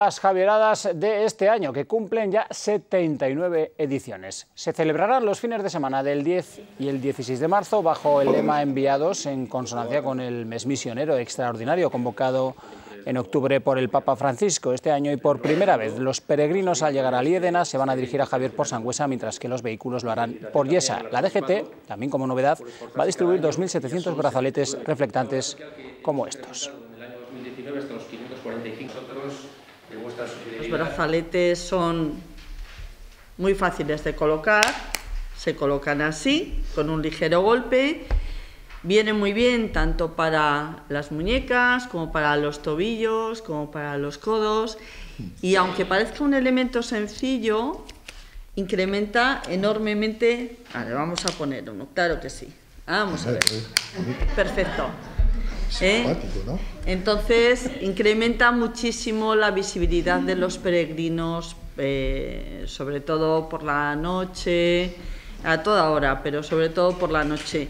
Las Javieradas de este año, que cumplen ya 79 ediciones. Se celebrarán los fines de semana del 10 y el 16 de marzo bajo el lema Enviados, en consonancia con el mes misionero extraordinario convocado en octubre por el Papa Francisco. Este año, y por primera vez, los peregrinos al llegar a Liédena se van a dirigir a Javier por Sangüesa, mientras que los vehículos lo harán por Yesa. La DGT, también como novedad, va a distribuir 2.700 brazaletes reflectantes como estos. Los brazaletes son muy fáciles de colocar, se colocan así, con un ligero golpe. Vienen muy bien tanto para las muñecas, como para los tobillos, como para los codos. Y aunque parezca un elemento sencillo, incrementa enormemente... Vale, vamos a poner uno, claro que sí. Vamos a ver. Perfecto. Simpático, ¿no? Entonces, incrementa muchísimo la visibilidad de los peregrinos, sobre todo por la noche, a toda hora, pero sobre todo por la noche.